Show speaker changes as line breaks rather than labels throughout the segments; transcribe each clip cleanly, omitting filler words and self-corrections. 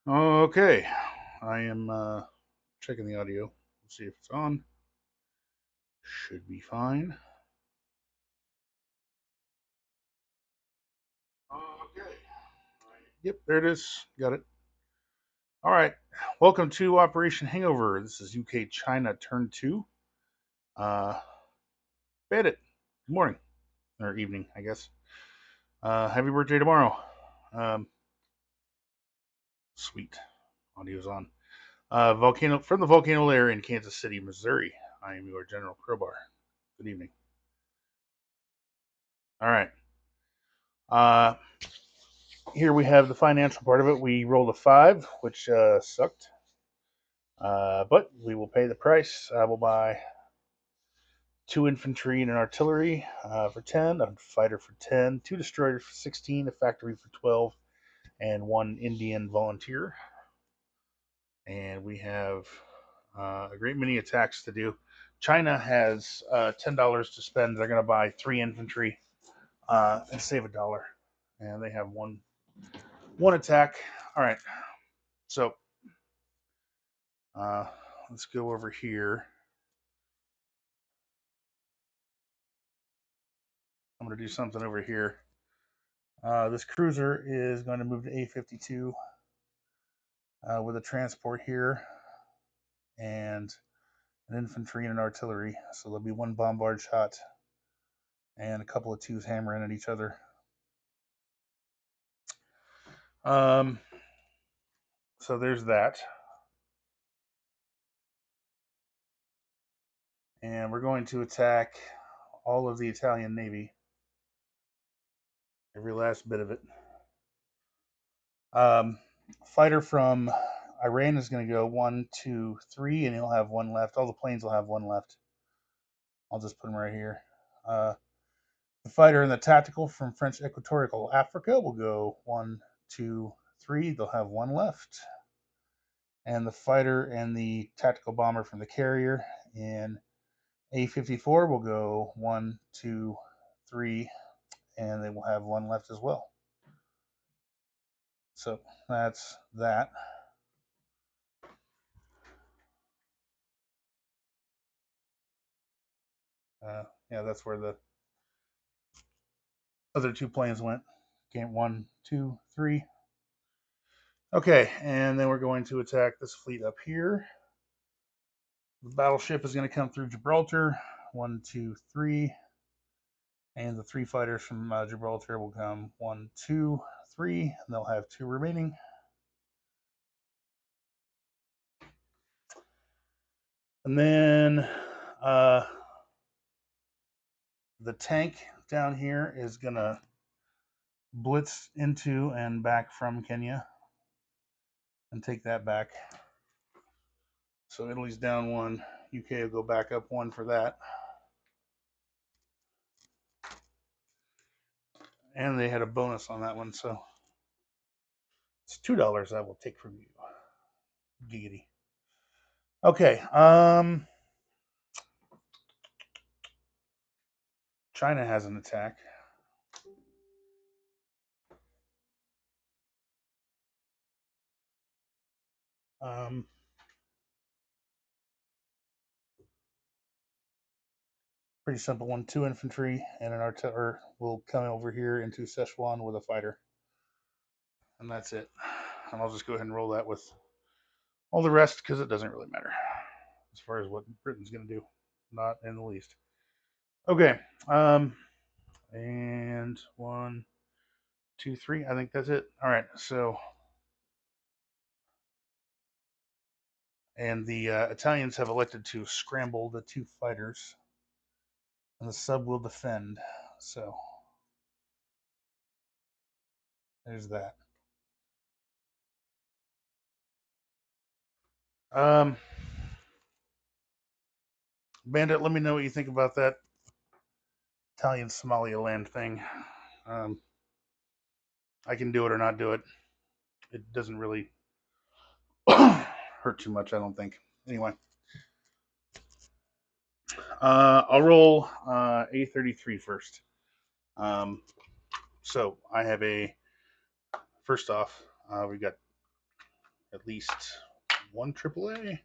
Okay, I am checking the audio. Let's see if it's on. Should be fine. Okay. Yep, there it is. Got it. All right. Welcome to Operation Hangover. This is UK China Turn 2. Uh, Bandit. Good morning. Or evening, I guess. Happy birthday tomorrow. Um, Sweet. Audio's on. Volcano from the volcano lair in Kansas City, Missouri. I am your General Crowbar. Good evening. All right. Uh, Here we have the financial part of it. We rolled a five, which sucked, but we will pay the price. I will buy two infantry and an artillery for 10, a fighter for 10, two destroyers for 16, a factory for 12, and one Indian volunteer. And we have a great many attacks to do. China has $10 to spend. They're going to buy three infantry and save a dollar. And they have one attack. All right, so Uh, let's go over here. I'm going to do something over here. This cruiser is going to move to A52 with a transport here and an infantry and an artillery. So there'll be one bombard shot and a couple of twos hammering at each other. Um, so there's that. And we're going to attack all of the Italian Navy, every last bit of it. Um, Fighter from Iran is going to go one, two, three, and he'll have one left. All the planes will have one left. I'll just put them right here. Uh, the fighter and the tactical from French Equatorial Africa will go one, two, three. They'll have one left. And the fighter and the tactical bomber from the carrier in A54 will go one, two, three, and they will have one left as well. So that's that. Yeah, that's where the other two planes went. Game one, two, three. Okay, and then we're going to attack this fleet up here. The battleship is going to come through Gibraltar. One, two, three. And the three fighters from Gibraltar will come one, two, three. And they'll have two remaining. And then uh, the tank down here is going to blitz into and back from Kenya and take that back. So Italy's down one. UK will go back up one for that. And they had a bonus on that one, so it's $2 I will take from you. Giggity. Okay. China has an attack. Um, Pretty simple one. Two infantry and an artillery will come over here into Szechuan with a fighter, and that's it. And I'll just go ahead and roll that with all the rest because it doesn't really matter as far as what Britain's going to do. Not in the least. Okay. And one, two, three. I think that's it. All right. So, and the Italians have elected to scramble the two fighters, and the sub will defend. So, there's that. Um, Bandit, let me know what you think about that Italian Somaliland thing. Um, I can do it or not do it. It doesn't really hurt too much, I don't think. Anyway, I'll roll A33 first. Um, so I have a first off. We got at least one AAA.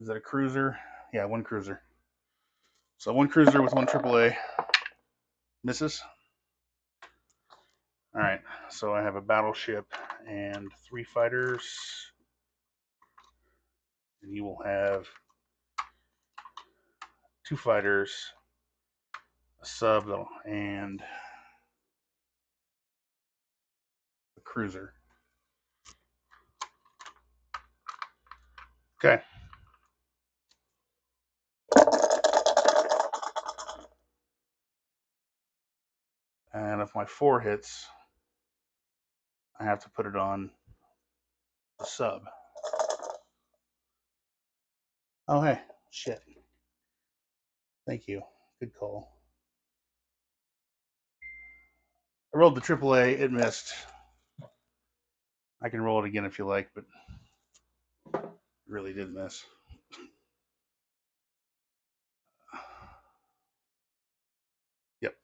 Is that a cruiser? Yeah, one cruiser. So one cruiser with one AAA misses. All right, so I have a battleship and 3 fighters, and you will have 2 fighters, a sub, and a cruiser. Okay. And if my 4 hits, I have to put it on the sub. Oh, hey, shit. Thank you. Good call. I rolled the AAA. It missed. I can roll it again if you like, but it really did miss. Yep.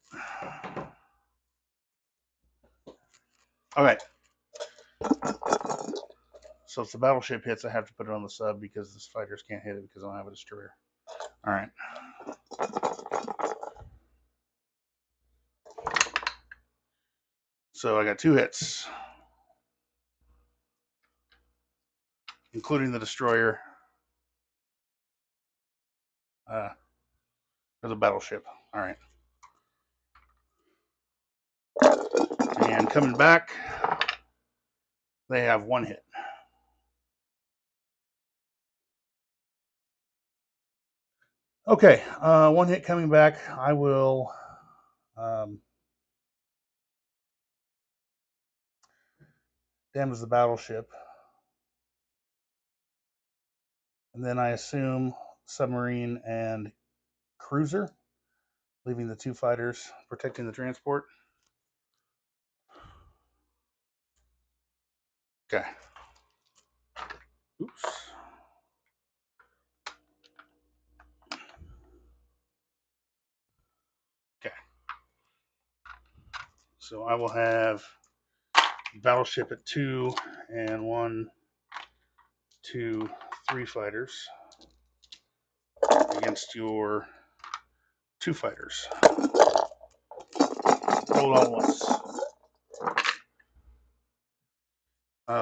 All right. So if the battleship hits, I have to put it on the sub because the fighters can't hit it because I don't have a destroyer. All right. So I got 2 hits, including the destroyer or the battleship. All right. And coming back, they have 1 hit. Okay, 1 hit coming back. I will damage the battleship. And then I assume submarine and cruiser, leaving the 2 fighters protecting the transport. Okay. Oops. Okay. So I will have battleship at 2 and 1, 2, 3 fighters against your 2 fighters. Roll on once.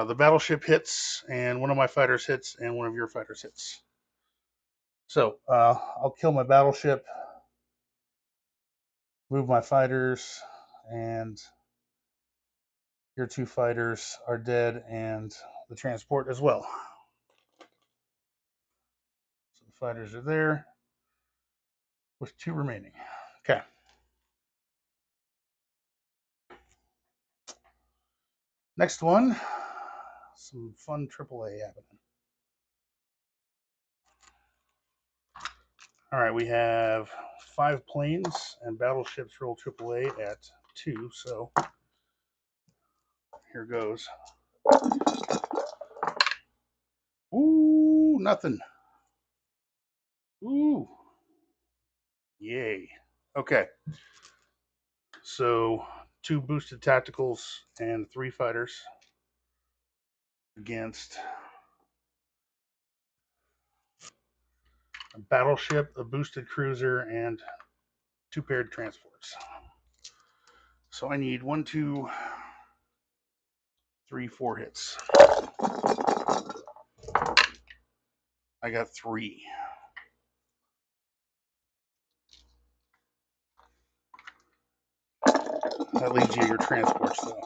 The battleship hits, and one of my fighters hits, and one of your fighters hits. So I'll kill my battleship, move my fighters, and your 2 fighters are dead, and the transport as well. So the fighters are there with 2 remaining. Okay. Next one, some fun AAA happening. All right, we have 5 planes and battleships roll AAA at 2, so here goes. Ooh, nothing. Ooh, yay. Okay, so 2 boosted tacticals and 3 fighters against a battleship, a boosted cruiser, and 2 paired transports. So I need 1, 2, 3, 4 hits. I got 3. That leaves you your transports though,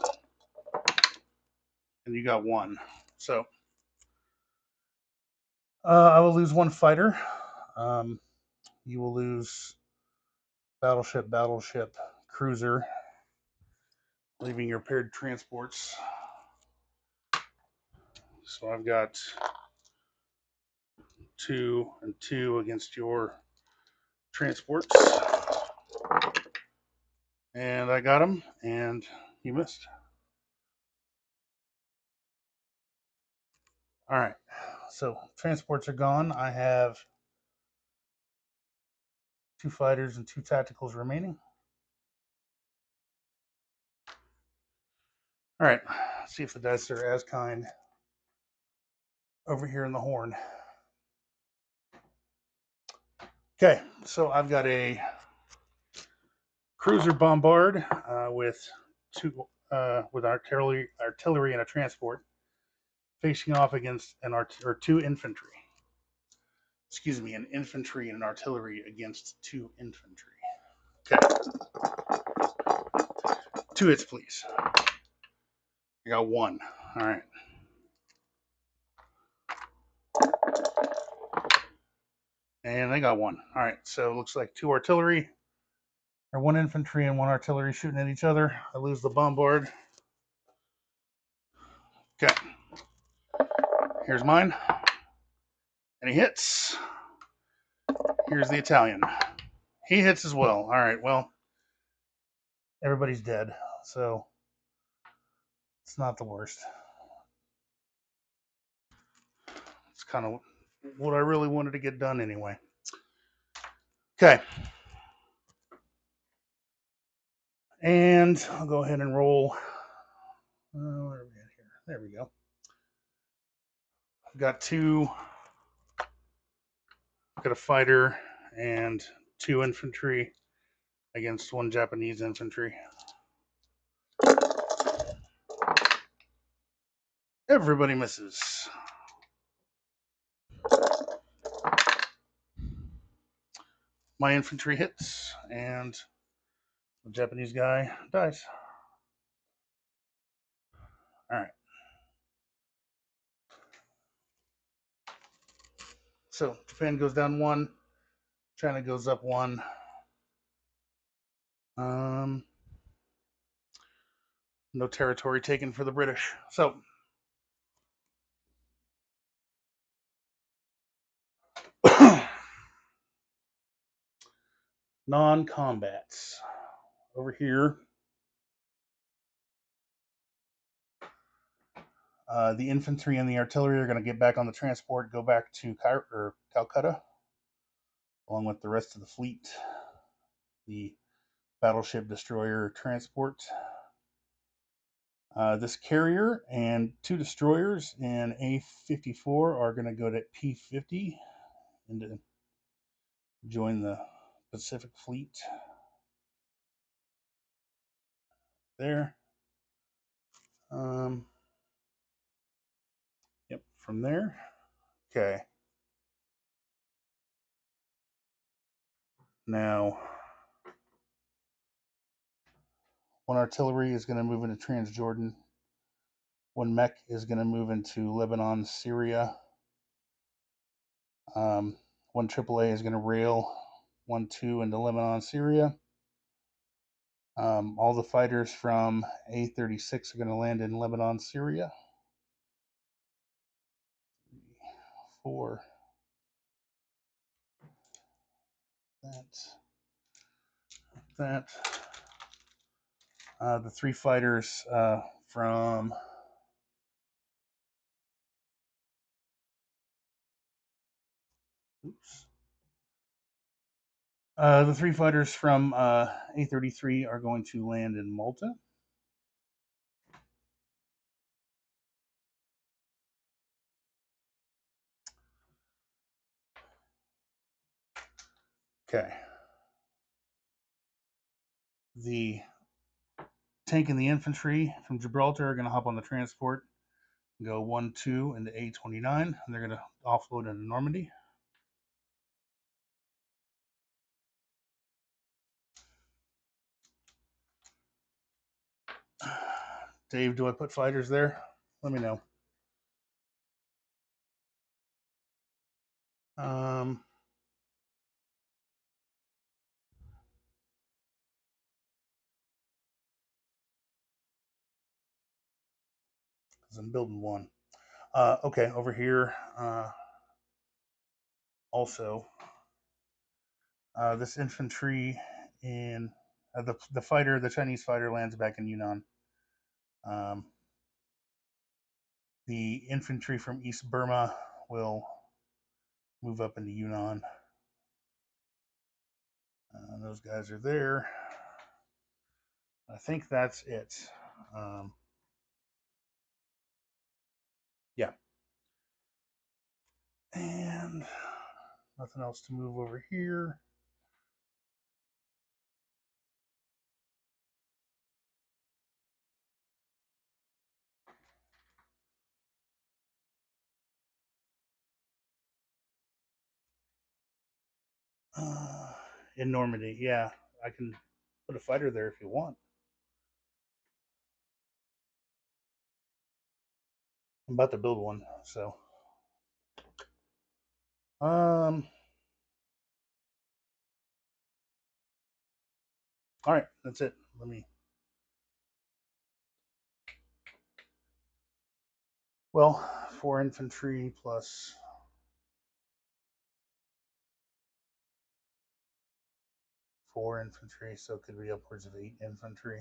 and you got 1. So I will lose 1 fighter. You will lose battleship, battleship, cruiser, leaving your paired transports. So I've got 2 and 2 against your transports. And I got him, and he missed. All right. So transports are gone. I have 2 fighters and 2 tacticals remaining. All right. Let's see if the dice are as kind over here in the horn. Okay, so I've got a cruiser bombard with artillery and a transport facing off against or two infantry. Excuse me, an infantry and an artillery against two infantry. Okay, 2 hits, please. I got 1. All right. And I got 1. All right, so it looks like 2 artillery, or 1 infantry and 1 artillery shooting at each other. I lose the bombard. Okay. Here's mine. And he hits. Here's the Italian. He hits as well. All right, well, everybody's dead, so it's not the worst. It's kind of what I really wanted to get done anyway. Okay. And I'll go ahead and roll. Where are we at here? There we go. I've got 2. I've got a fighter and 2 infantry against 1 Japanese infantry. Everybody misses. My infantry hits, and the Japanese guy dies. All right. So Japan goes down 1. China goes up 1. No territory taken for the British. So non-combats over here. The infantry and the artillery are going to get back on the transport, go back to Calcutta, along with the rest of the fleet. The battleship destroyer transport. This carrier and 2 destroyers in A-54 are going to go to P-50 and to join the Pacific Fleet there. Yep, from there. Okay. Now, 1 artillery is going to move into Transjordan. 1 mech is going to move into Lebanon, Syria. 1 AAA is going to rail 1-2 into Lebanon, Syria. All the fighters from A-36 are going to land in Lebanon, Syria. 4. That. The 3 fighters from the 3 fighters from A-33 are going to land in Malta. Okay. The tank and the infantry from Gibraltar are going to hop on the transport, go 1-2 into A-29, and they're going to offload into Normandy. Dave, do I put fighters there? Let me know. Because I'm building 1. Okay, over here, also, this infantry in the Chinese fighter lands back in Yunnan. The infantry from East Burma will move up into Yunnan. Those guys are there. I think that's it. Yeah. And nothing else to move over here. Uh, in Normandy, yeah. I can put a fighter there if you want. I'm about to build one, so. Um, all right, that's it. Let me. Well, 4 infantry plus 4 infantry, so it could be upwards of 8 infantry.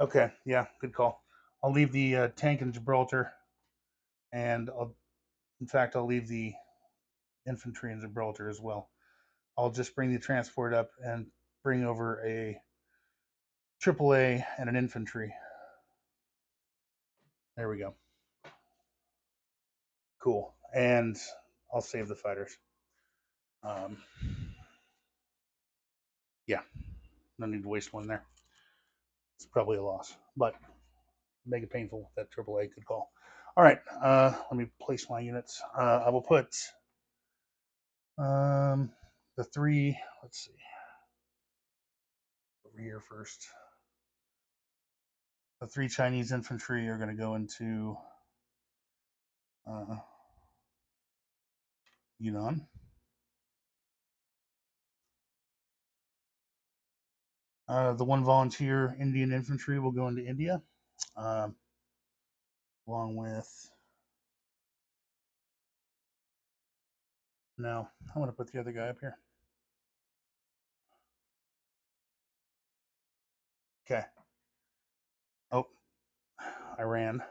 Okay, yeah, good call. I'll leave the tank in Gibraltar, and in fact, I'll leave the infantry in Gibraltar as well. I'll just bring the transport up and bring over a AAA and an infantry. There we go. Cool. And I'll save the fighters. Um, yeah, no need to waste one there. It's probably a loss, but make it painful. That AAA could call. All right, let me place my units. I will put um, the three. Let's see, over here first. The three Chinese infantry are going to go into uh, Yunnan. The one volunteer Indian infantry will go into India, um, along with. No, I'm going to put the other guy up here. Okay. Oh, Iran.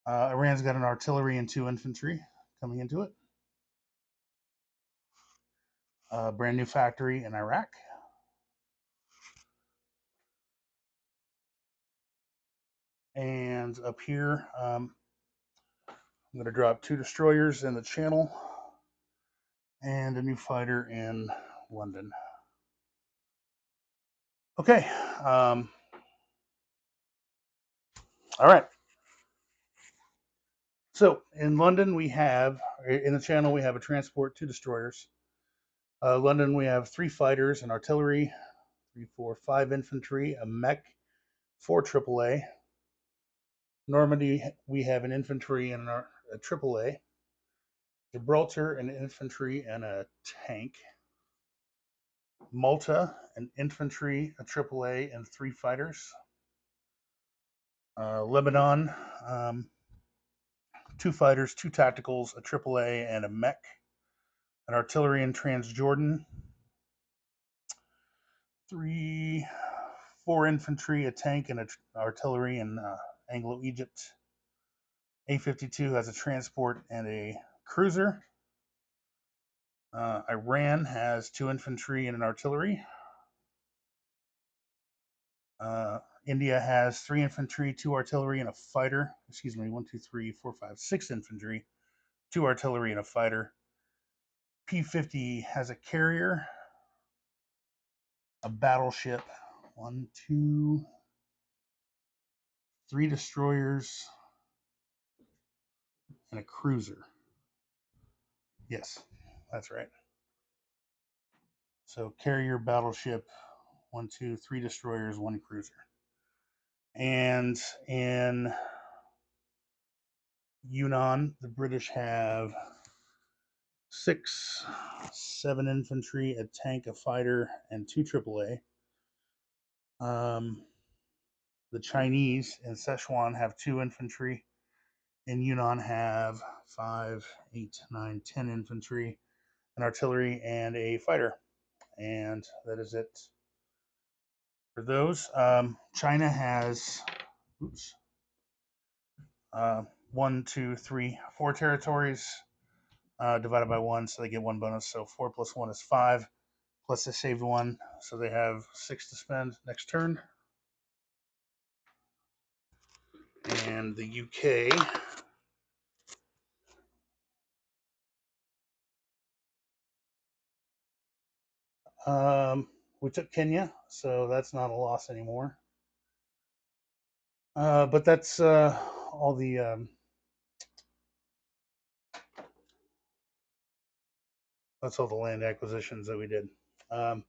Iran's got an artillery and 2 infantry coming into it. Brand new factory in Iraq. And up here, I'm going to drop 2 destroyers in the Channel and a new fighter in London. Okay. All right. So in London, in the Channel, we have a transport, 2 destroyers. London, we have 3 fighters, an artillery, 3, 4, 5 infantry, a mech, 4 AAA. Normandy, we have an infantry and a AAA. Gibraltar, an infantry and a tank. Malta, an infantry, a AAA, and 3 fighters. Lebanon, 2 fighters, 2 tacticals, a AAA, and a mech. An artillery in Transjordan. 3, 4 infantry, a tank, and an artillery in Anglo Egypt. A-52 has a transport and a cruiser. Iran has 2 infantry and an artillery. India has 3 infantry, 2 artillery, and a fighter. Excuse me, 1, 2, 3, 4, 5, 6 infantry, 2 artillery, and a fighter. P-50 has a carrier, a battleship, 1, 2, 3 destroyers, and a cruiser. Yes, that's right. So carrier, battleship, 1, 2, 3 destroyers, 1 cruiser. And in Yunnan, the British have 6, 7 infantry, a tank, a fighter, and 2 AAA. The Chinese in Sichuan have 2 infantry. In Yunnan have 5, 8, 9, 10 infantry, an artillery, and a fighter. And that is it for those. China has, oops, 1, 2, 3, 4 territories divided by 1, so they get 1 bonus. So 4 plus 1 is 5. Plus, they saved one, so they have 6 to spend next turn. And the UK, we took Kenya, so that's not a loss anymore. But that's all the land acquisitions that we did. Um,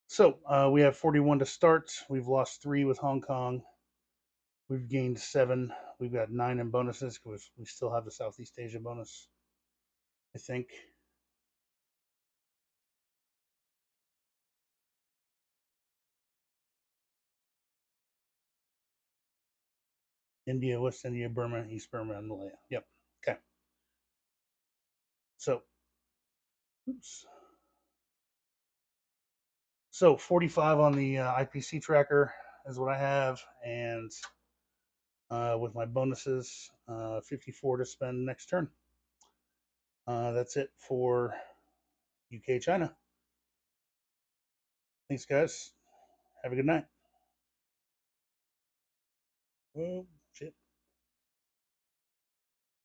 so we have 41 to start. We've lost 3 with Hong Kong. We've gained 7. We've got 9 in bonuses because we still have the Southeast Asia bonus, I think. India, West India, Burma, East Burma, and Malaya. Yep. Okay. So, oops. So 45 on the IPC tracker is what I have, and with my bonuses, 54 to spend next turn. That's it for UK China. Thanks, guys. Have a good night. Well,